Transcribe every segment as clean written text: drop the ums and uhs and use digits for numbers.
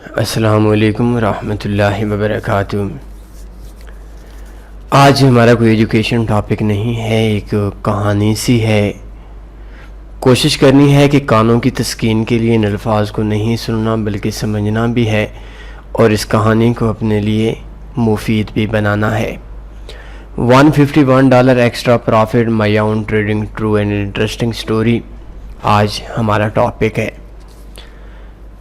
अस्सलामुअलैकुम रहमतुल्लाहि वबरकातुहू। आज हमारा कोई एजुकेशन टॉपिक नहीं है, एक कहानी सी है। कोशिश करनी है कि कानों की तस्कीन के लिए इन अल्फाज को नहीं सुनना बल्कि समझना भी है और इस कहानी को अपने लिए मुफीद भी बनाना है। $151 extra profit my own trading true and interesting story आज हमारा टॉपिक है।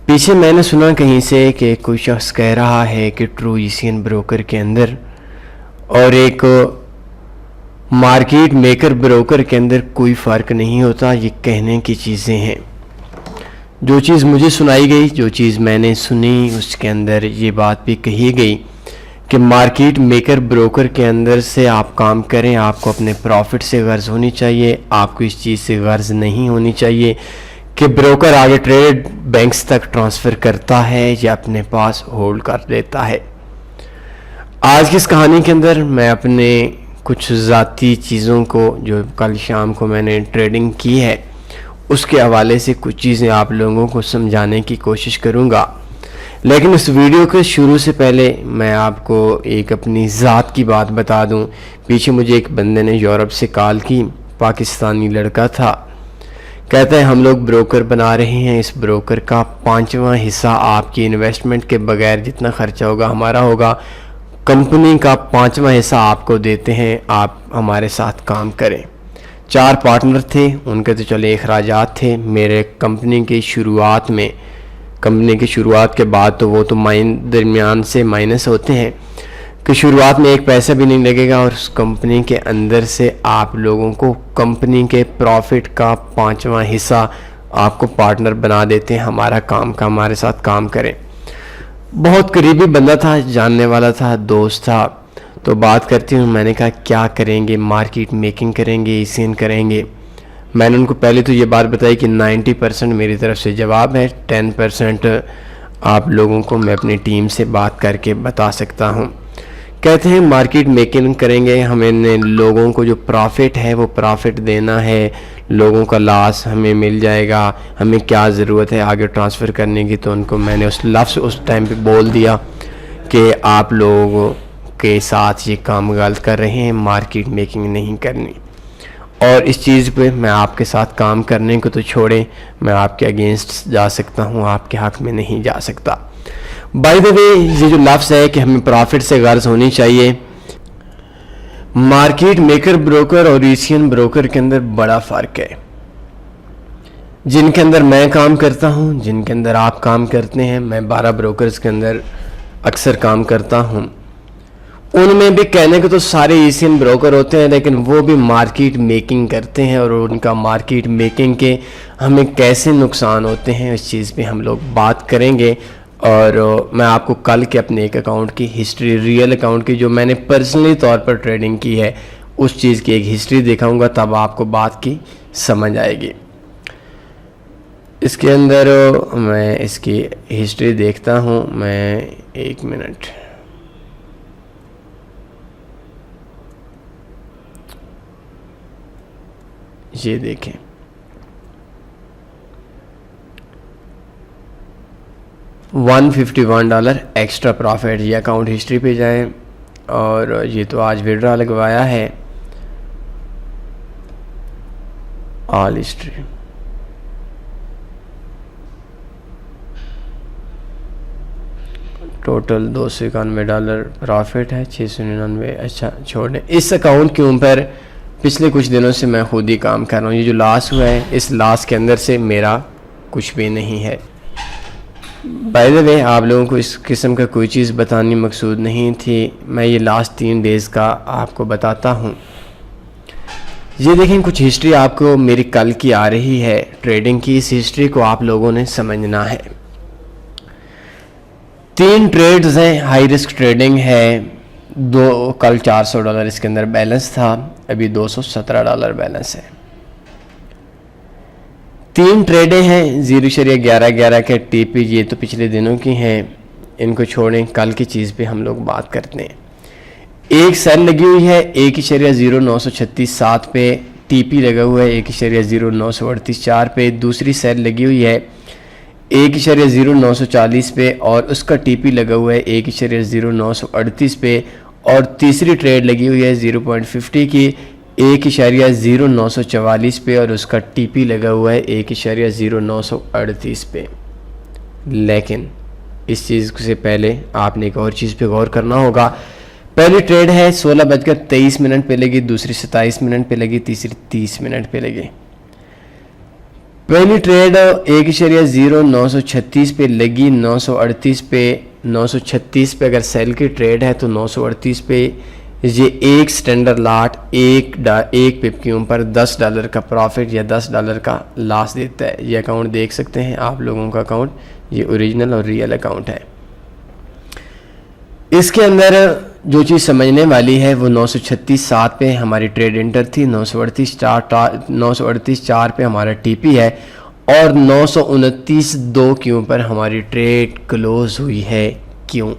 पीछे मैंने सुना कहीं से कि कोई शख्स कह रहा है कि ट्रू एशियन ब्रोकर के अंदर और एक मार्केट मेकर ब्रोकर के अंदर कोई फ़र्क नहीं होता। ये कहने की चीज़ें हैं। जो चीज़ मुझे सुनाई गई, जो चीज़ मैंने सुनी, उसके अंदर ये बात भी कही गई कि मार्केट मेकर ब्रोकर के अंदर से आप काम करें, आपको अपने प्रॉफिट से गर्ज होनी चाहिए। आपको इस चीज़ से गर्ज नहीं होनी चाहिए कि ब्रोकर आगे ट्रेड बैंक्स तक ट्रांसफ़र करता है या अपने पास होल्ड कर लेता है। आज की इस कहानी के अंदर मैं अपने कुछ ज़ाती चीज़ों को जो कल शाम को मैंने ट्रेडिंग की है उसके हवाले से कुछ चीज़ें आप लोगों को समझाने की कोशिश करूँगा। लेकिन इस वीडियो के शुरू से पहले मैं आपको एक अपनी ज़ात की बात बता दूं। पीछे मुझे एक बंदे ने यूरोप से कॉल की, पाकिस्तानी लड़का था। कहता है हम लोग ब्रोकर बना रहे हैं, इस ब्रोकर का 5वां हिस्सा आपकी इन्वेस्टमेंट के बगैर जितना खर्चा होगा हमारा होगा, कंपनी का 5वां हिस्सा आपको देते हैं, आप हमारे साथ काम करें। 4 पार्टनर थे, उनके तो चले अखराजात थे। मेरे कंपनी की शुरुआत में, कंपनी की शुरुआत के बाद तो वो तो दरमियान से माइनस होते हैं कि शुरुआत में एक पैसा भी नहीं लगेगा और उस कंपनी के अंदर से आप लोगों को कंपनी के प्रॉफिट का 5वां हिस्सा आपको पार्टनर बना देते हैं। हमारा काम का, हमारे साथ काम करें। बहुत करीबी बंदा था, जानने वाला था, दोस्त था। तो बात करती हूँ, मैंने कहा क्या करेंगे, मार्केट मेकिंग करेंगे, एशियन करेंगे। मैंने उनको पहले तो ये बात बताई कि 90% मेरी तरफ से जवाब है, 10% आप लोगों को मैं अपनी टीम से बात करके बता सकता हूँ। कहते हैं मार्केट मेकिंग करेंगे, हमें लोगों को जो प्रॉफिट है वो प्रॉफिट देना है, लोगों का लॉस हमें मिल जाएगा, हमें क्या ज़रूरत है आगे ट्रांसफ़र करने की। तो उनको मैंने उस लफ्ज़ उस टाइम पे बोल दिया कि आप लोगों के साथ ये काम गलत कर रहे हैं, मार्केट मेकिंग नहीं करनी। और इस चीज़ पे मैं आपके साथ काम करने को तो छोड़ें, मैं आपके अगेंस्ट जा सकता हूँ, आपके हक़ में नहीं जा सकता। बाय द वे, ये जो लफ्ज़ है कि हमें प्रॉफिट से गर्ज होनी चाहिए, मार्केट मेकर ब्रोकर और एशियन ब्रोकर के अंदर बड़ा फ़र्क है। जिनके अंदर मैं काम करता हूँ, जिनके अंदर आप काम करते हैं, मैं 12 ब्रोकर्स के अंदर अक्सर काम करता हूँ। उनमें भी कहने को तो सारे एशियन ब्रोकर होते हैं, लेकिन वो भी मार्केट मेकिंग करते हैं और उनका मार्केट मेकिंग के हमें कैसे नुकसान होते हैं इस चीज़ पे हम लोग बात करेंगे। और मैं आपको कल के अपने एक अकाउंट की हिस्ट्री, रियल अकाउंट की जो मैंने पर्सनली तौर पर ट्रेडिंग की है, उस चीज़ की एक हिस्ट्री दिखाऊंगा, तब आपको बात की समझ आएगी। इसके अंदर मैं इसकी हिस्ट्री देखता हूँ। मैं 1 मिनट, ये देखें, $151 एक्स्ट्रा प्रॉफिट। ये अकाउंट हिस्ट्री पे जाए और ये तो आज विड्रॉ लगवाया है, ऑल हिस्ट्री। टोटल $291 प्रॉफिट है, 699। अच्छा छोड़ें, इस अकाउंट के ऊपर पिछले कुछ दिनों से मैं खुद ही काम कर रहा हूँ। ये जो लॉस हुआ है, इस लॉस के अंदर से मेरा कुछ भी नहीं है। बाय द वे, आप लोगों को इस किस्म का कोई चीज़ बतानी मकसूद नहीं थी। मैं ये लास्ट 3 डेज़ का आपको बताता हूँ। ये देखें, कुछ हिस्ट्री आपको मेरी कल की आ रही है ट्रेडिंग की। इस हिस्ट्री को आप लोगों ने समझना है। 3 ट्रेड्स हैं, हाई रिस्क ट्रेडिंग है। कल $400 इसके अंदर बैलेंस था, अभी $217 बैलेंस है। 3 ट्रेडें हैं, 0.11 के टीपी। ये तो पिछले दिनों की हैं, इनको छोड़ें, कल की चीज़ पे हम लोग बात करते हैं। एक सेल लगी हुई है 1.0936 पे, टीपी लगा हुआ है 1.0934 पे। दूसरी सेल लगी हुई है 1.0940 पे और उसका टीपी लगा हुआ है 1.0938 पे और तीसरी ट्रेड लगी हुई है 0.50 की 1.0944 पे और उसका टीपी लगा हुआ है 1.0938 पे। लेकिन इस चीज़ से पहले आपने एक और चीज़ पे गौर करना होगा। पहली ट्रेड है 16:23 पे लगी, दूसरी 27 मिनट पे लगी, तीसरी 30 मिनट पे लगी। पहली ट्रेड 1.0936 पे लगी, 938 पे 936 पे अगर सेल की ट्रेड है तो 938 पे ये एक स्टैंडर्ड लाट एक पिप के ऊपर $10 का प्रॉफिट या $10 का लॉस देता है। ये अकाउंट देख सकते हैं आप लोगों का अकाउंट, ये ओरिजिनल और रियल अकाउंट है। इसके अंदर जो चीज़ समझने वाली है वो 936.7 पे हमारी ट्रेड इंटर थी, 938.4 पे हमारा टीपी है और 929.2 के ऊपर हमारी ट्रेड क्लोज हुई है। क्यों?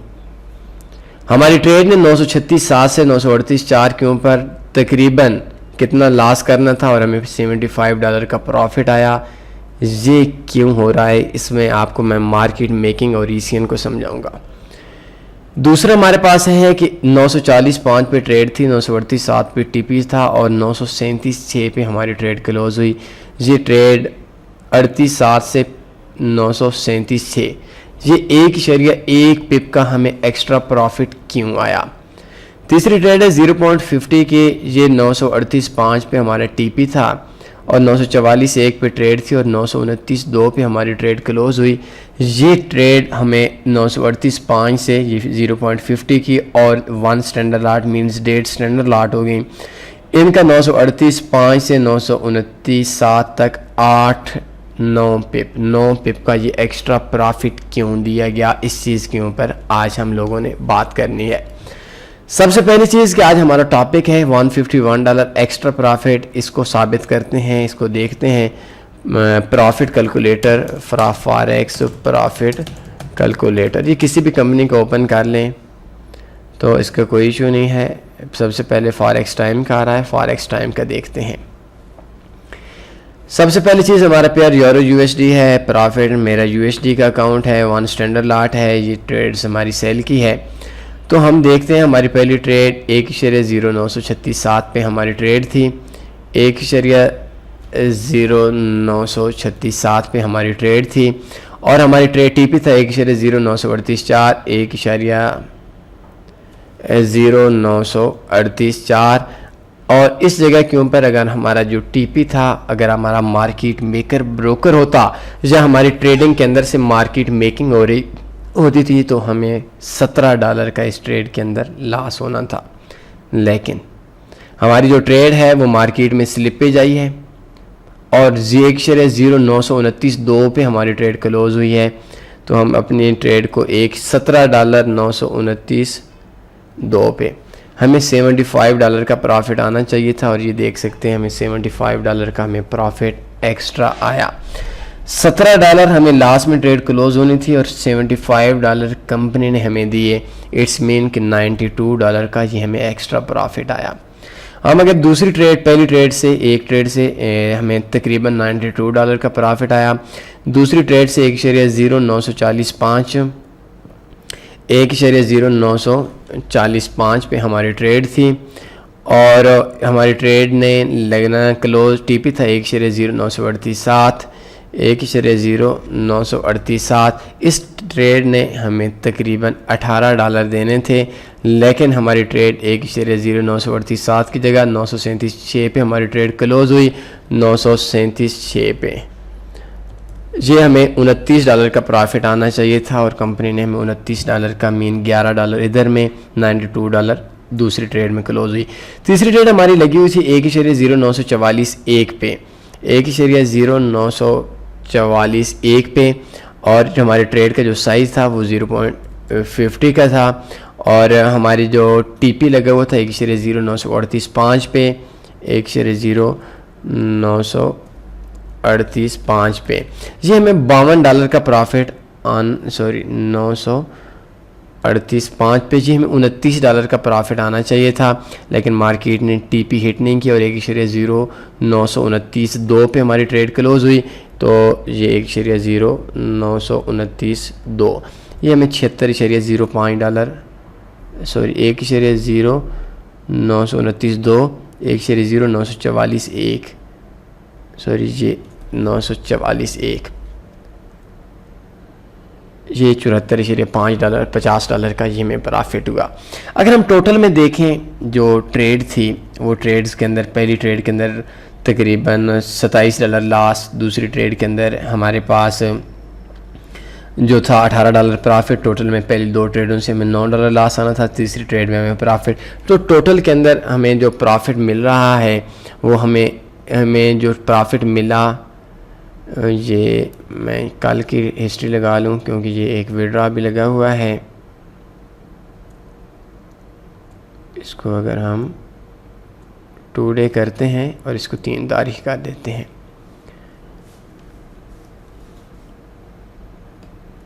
हमारी ट्रेड ने 936.7 से 938.4 के ऊपर तकरीबन कितना लॉस करना था और हमें $75 का प्रॉफिट आया। ये क्यों हो रहा है, इसमें आपको मैं मार्केट मेकिंग और ECN को समझाऊंगा। दूसरा हमारे पास है कि 940.5 पे ट्रेड थी, 938.7 पे टीपी था और 937.6 पे हमारी ट्रेड क्लोज हुई। ये ट्रेड 38.7 से 937.6, ये 1.1 पिप का हमें एक्स्ट्रा प्रॉफिट क्यों आया। तीसरी ट्रेड है 0.50 की, ये 938.5 पे हमारा टीपी था और 944.1 पे ट्रेड थी और 929.2 पे हमारी ट्रेड क्लोज हुई। ये ट्रेड हमें 938.5 से ये 0.50 की और 1 स्टैंडर्ड लाट मींस 1.5 स्टैंडर्ड लाट हो गई। इनका 938.5 से 929.7 तक 9 पिप का ये एक्स्ट्रा प्रॉफिट क्यों दिया गया, इस चीज़ के ऊपर आज हम लोगों ने बात करनी है। सबसे पहली चीज़ कि आज हमारा टॉपिक है $151 एक्स्ट्रा प्रॉफिट। इसको साबित करते हैं, इसको देखते हैं। Profit calculator, forex profit calculator, ये किसी भी कंपनी को ओपन कर लें तो इसका कोई इशू नहीं है। सबसे पहले फॉरेक्स टाइम का आ रहा है, फॉरेक्स टाइम का देखते हैं। सबसे पहली चीज़ हमारा पेयर यूरो USD है। प्रॉफिट मेरा USD का अकाउंट है, 1 स्टैंडर्ड लाट है। ये ट्रेड्स हमारी सेल की है। तो हम देखते हैं हमारी पहली ट्रेड 1.0936.7 पे हमारी ट्रेड थी, 1.0936.7 पे हमारी ट्रेड थी और हमारी ट्रेड टीपी था 1.0938.4, 1.0938.4 और इस जगह के ऊपर अगर हमारा जो टीपी था, अगर हमारा मार्केट मेकर ब्रोकर होता या हमारी ट्रेडिंग के अंदर से मार्केट मेकिंग हो रही होती थी तो हमें $17 का इस ट्रेड के अंदर लॉस होना था। लेकिन हमारी जो ट्रेड है वो मार्केट में स्लिपेज आई है और 1.0929.2 पे हमारी ट्रेड क्लोज हुई है। तो हम अपनी ट्रेड को $17.929.2 पे हमें $75 का प्रॉफिट आना चाहिए था और ये देख सकते हैं हमें $75 का हमें प्रॉफिट एक्स्ट्रा आया। $17 हमें लास्ट में ट्रेड क्लोज होनी थी और $75 कंपनी ने हमें दिए। इट्स मीन कि $92 का ये हमें एक्स्ट्रा प्रॉफिट आया। हम अगर दूसरी ट्रेड, पहली ट्रेड से एक ट्रेड से हमें तकरीबन $92 का प्रॉफिट आया। दूसरी ट्रेड से 1.0945 पे हमारी ट्रेड थी और हमारी ट्रेड ने लगना क्लोज टीपी था 1.0938। इस ट्रेड ने हमें तकरीबन $18 देने थे, लेकिन हमारी ट्रेड 1.0938 की जगह 937.6 पे हमारी ट्रेड क्लोज हुई। 937.6 पे ये हमें $29 का प्रॉफिट आना चाहिए था और कंपनी ने हमें $29 का मीन $11 इधर में, $92 दूसरी ट्रेड में क्लोज हुई। तीसरी ट्रेड हमारी लगी हुई थी 1.0944.1 पे, 1.0944.1 पे और जो हमारी ट्रेड का जो साइज़ था वो 0.50 का था और हमारी जो टीपी लगा हुआ था 1.0938.5 पे, 1.0938.5 पे ये हमें $52 का प्रॉफिट $938.5 पे जी हमें $29 का प्रॉफिट आना चाहिए था, लेकिन मार्केट ने टीपी हिट नहीं किया और 1.0929.2 पे हमारी ट्रेड क्लोज हुई। तो ये 1.0929.2 ये हमें $76.05 सॉरी 1.0929.2 1.0944.1 सॉरी ये 944.1 ये $74.5 $50 का ये हमें प्रॉफिट हुआ। अगर हम टोटल में देखें जो ट्रेड थी वो ट्रेड्स के अंदर पहली ट्रेड के अंदर तकरीबन $27 लॉस, दूसरी ट्रेड के अंदर हमारे पास जो था $18 प्रॉफिट। टोटल में पहली दो ट्रेडों से हमें $9 लॉस आना था, तीसरी ट्रेड में हमें प्रॉफिट। तो टोटल के अंदर हमें जो प्रॉफिट मिल रहा है वो हमें जो प्रॉफिट मिला, ये मैं कल की हिस्ट्री लगा लूँ क्योंकि ये एक विड्रॉ भी लगा हुआ है। इसको अगर हम 2 डे करते हैं और इसको 3 तारीख कर देते हैं,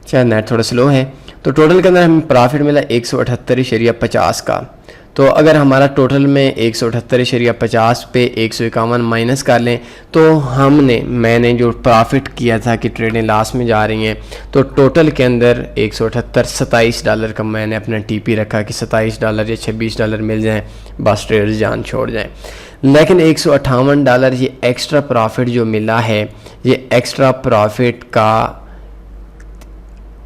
शायद नेट थोड़ा स्लो है। तो टोटल के अंदर हमें प्रॉफिट मिला 178.50 का। तो अगर हमारा टोटल में 178.50 पे 151 माइनस कर लें तो मैंने जो प्रॉफिट किया था कि ट्रेडें लास्ट में जा रही हैं, तो टोटल के अंदर 178 $27 का मैंने अपना टीपी रखा कि $27 या $26 मिल जाएं, बस ट्रेडर्स जान छोड़ जाएं। लेकिन $158 ये एक्स्ट्रा प्रॉफिट जो मिला है, ये एक्स्ट्रा प्रॉफिट का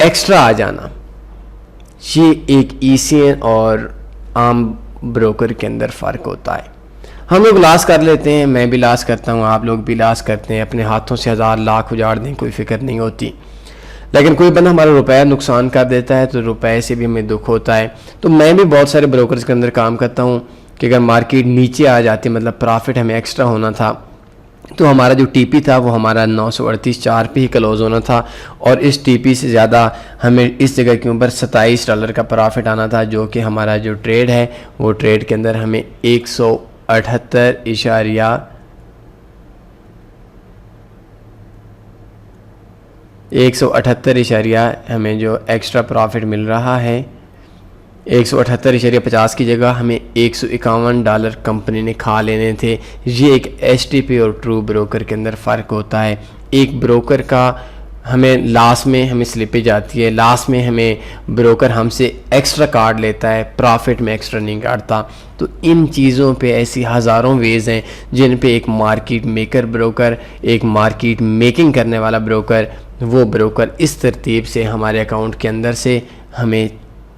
एक्स्ट्रा आ जाना, ये एक ECN और आम ब्रोकर के अंदर फ़र्क होता है। हम लोग लॉस कर लेते हैं, मैं भी लॉस करता हूँ, आप लोग भी लॉस करते हैं, अपने हाथों से 1000 लाख उजाड़ दें कोई फ़िक्र नहीं होती। लेकिन कोई बंदा हमारा रुपया नुकसान कर देता है तो रुपए से भी हमें दुख होता है। तो मैं भी बहुत सारे ब्रोकर्स के अंदर काम करता हूँ कि अगर मार्केट नीचे आ जाती, मतलब प्रॉफिट हमें एक्स्ट्रा होना था, तो हमारा जो टीपी था वो हमारा 938.4 पे ही क्लोज होना था और इस टीपी से ज़्यादा हमें इस जगह के ऊपर $27 का प्रॉफिट आना था, जो कि हमारा जो ट्रेड है वो ट्रेड के अंदर हमें 178 हमें जो एक्स्ट्रा प्रॉफिट मिल रहा है, 178.50 की जगह हमें $151 कंपनी ने खा लेने थे। ये एक STP और ट्रू ब्रोकर के अंदर फ़र्क होता है। एक ब्रोकर का हमें लास्ट में हमें स्लिपेज आती है, लास्ट में हमें ब्रोकर हमसे एक्स्ट्रा काट लेता है, प्रॉफिट में एक्स्ट्रा नहीं काटता। तो इन चीज़ों पे ऐसी हज़ारों वेज़ हैं जिन पे एक मार्केट मेकर ब्रोकर, एक मार्केट मेकिंग करने वाला ब्रोकर, वो ब्रोकर इस तरतीब से हमारे अकाउंट के अंदर से हमें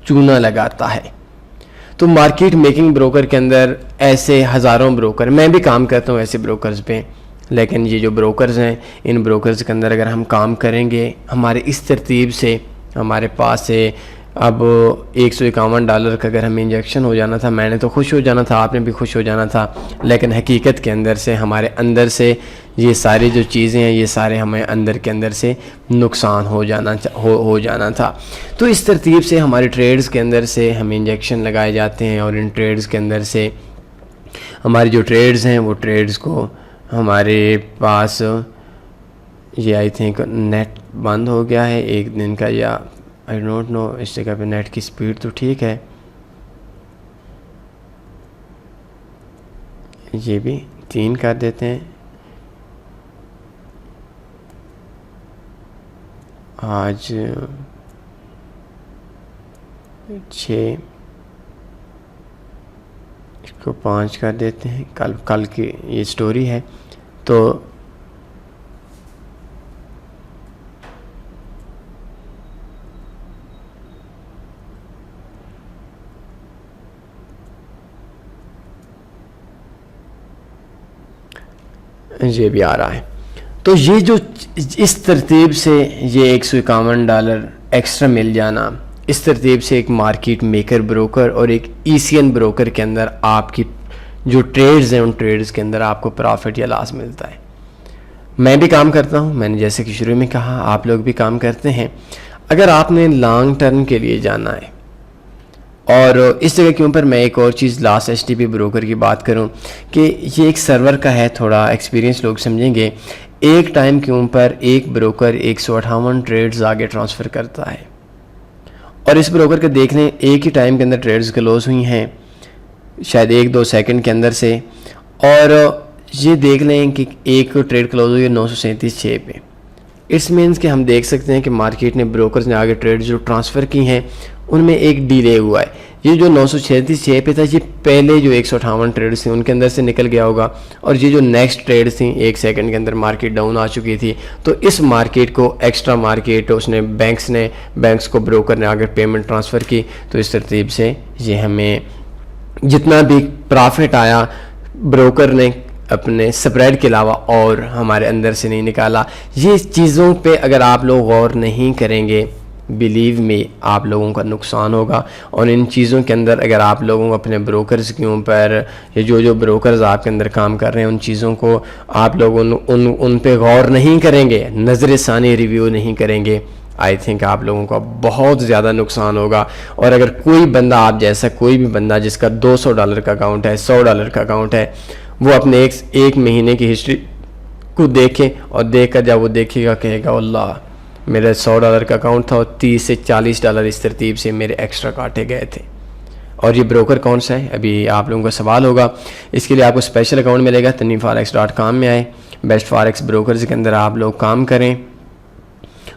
चूना लगाता है। तो मार्केट मेकिंग ब्रोकर के अंदर ऐसे हज़ारों ब्रोकर, मैं भी काम करता हूँ ऐसे ब्रोकर्स पे, लेकिन ये जो ब्रोकर्स हैं इन ब्रोकर्स के अंदर अगर हम काम करेंगे हमारे इस तरतीब से, हमारे पास से अब $151 का अगर हमें इंजेक्शन हो जाना था, मैंने तो खुश हो जाना था, आपने भी खुश हो जाना था, लेकिन हकीकत के अंदर से हमारे अंदर से ये सारी जो चीज़ें हैं ये सारे हमें अंदर के अंदर से नुकसान हो जाना था। तो इस तरतीब से हमारे ट्रेड्स के अंदर से हमें इंजेक्शन लगाए जाते हैं और इन ट्रेड्स के अंदर से हमारी जो ट्रेड्स हैं वो ट्रेड्स को हमारे पास ये आई थिंक नेट बंद हो गया है एक दिन का, या आई डोंट नो, इस जगह पे नेट की स्पीड तो ठीक है। ये भी 3 कर देते हैं। आज 6, इसको 5 कर देते हैं। कल की ये स्टोरी है। तो ये भी आ रहा है। तो ये जो इस तरतीब से ये $151 एक्स्ट्रा मिल जाना, इस तरतीब से एक मार्केट मेकर ब्रोकर और एक ECN ब्रोकर के अंदर आपकी जो ट्रेड्स हैं उन ट्रेड्स के अंदर आपको प्रॉफिट या लॉस मिलता है। मैं भी काम करता हूँ, मैंने जैसे कि शुरू में कहा, आप लोग भी काम करते हैं। अगर आपने लॉन्ग टर्म के लिए जाना है, और इस जगह के ऊपर मैं एक और चीज़ लास्ट STP ब्रोकर की बात करूं कि ये एक सर्वर का है, थोड़ा एक्सपीरियंस लोग समझेंगे। एक टाइम के ऊपर एक ब्रोकर 158 ट्रेड्स आगे ट्रांसफ़र करता है और इस ब्रोकर के देख लें एक ही टाइम के अंदर ट्रेड्स क्लोज हुई हैं शायद 1-2 सेकंड के अंदर से, और ये देख लें कि एक ट्रेड क्लोज हुई है 937.6 पे, इट्स मीन्स कि हम देख सकते हैं कि मार्केट ने, ब्रोकर्स ने आगे ट्रेड जो ट्रांसफ़र की हैं उनमें एक डिले हुआ है। ये जो 936 पे था, ये पहले जो 158 ट्रेड्स थी उनके अंदर से निकल गया होगा, और ये जो नेक्स्ट ट्रेड्स थी 1 सेकंड के अंदर मार्केट डाउन आ चुकी थी। तो इस मार्केट को एक्स्ट्रा मार्केट उसने बैंक्स को ब्रोकर ने आगे पेमेंट ट्रांसफ़र की। तो इस तरतीब से ये हमें जितना भी प्रॉफिट आया ब्रोकर ने अपने स्प्रेड के अलावा और हमारे अंदर से नहीं निकाला। ये चीज़ों पे अगर आप लोग गौर नहीं करेंगे, बिलीव में आप लोगों का नुकसान होगा। और इन चीज़ों के अंदर अगर आप लोगों को अपने ब्रोकर्स के ऊपर, या जो ब्रोकर्स आपके अंदर काम कर रहे हैं, उन चीज़ों को आप लोग उन पे गौर नहीं करेंगे, नज़र सानी रिव्यू नहीं करेंगे, आई थिंक आप लोगों का बहुत ज़्यादा नुकसान होगा। और अगर कोई बंदा, आप जैसा कोई भी बंदा जिसका $200 का अकाउंट है, $100 का अकाउंट है, वो अपने एक महीने की हिस्ट्री को देखे, और देख कर जब वो देखेगा कहेगा अल्लाह, मेरा $100 का अकाउंट था और $30 से $40 इस तरतीब से मेरे एक्स्ट्रा काटे गए थे। और ये ब्रोकर कौन सा है, अभी आप लोगों का सवाल होगा। इसके लिए आपको स्पेशल अकाउंट मिलेगा। tanveemforex.com में आए, बेस्ट फॉरेक्स ब्रोकर्स के अंदर आप लोग काम करें।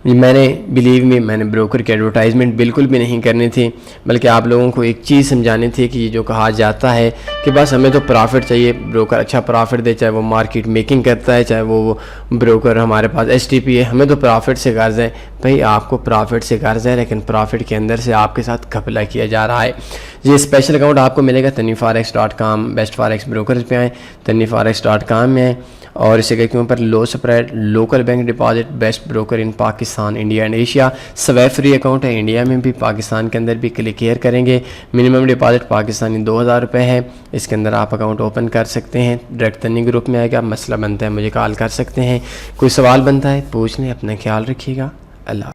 मैंने ब्रोकर की एडवर्टाइजमेंट बिल्कुल भी नहीं करनी थी, बल्कि आप लोगों को एक चीज़ समझानी थी कि ये जो कहा जाता है कि बस हमें तो प्रॉफिट चाहिए, ब्रोकर अच्छा प्रॉफिट दे, चाहे वो मार्केट मेकिंग करता है, चाहे वो ब्रोकर हमारे पास STP है, हमें तो प्रॉफिट से गर्ज है। भाई आपको प्रॉफिट से गर्ज है, लेकिन प्रॉफिट के अंदर से आपके साथ घपला किया जा रहा है। ये स्पेशल अकाउंट आपको मिलेगा tanveemforex.com, बेस्ट फॉरेक्स ब्रोकर्स पे आए, tanveemforex.com में आए, और इसे के ऊपर low spread, local bank deposit, best broker in Pakistan, India and Asia, swap free account है, इंडिया में भी पाकिस्तान के अंदर भी क्लिक केयर करेंगे। मिनिमम डिपॉजिट पाकिस्तानी 2000 रुपये है, इसके अंदर आप अकाउंट ओपन कर सकते हैं। डायरेक्ट तनी ग्रुप में आएगा, मसला बनता है मुझे कॉल कर सकते हैं, कोई सवाल बनता है पूछ लें। अपना ख्याल रखिएगा, अल्लाह।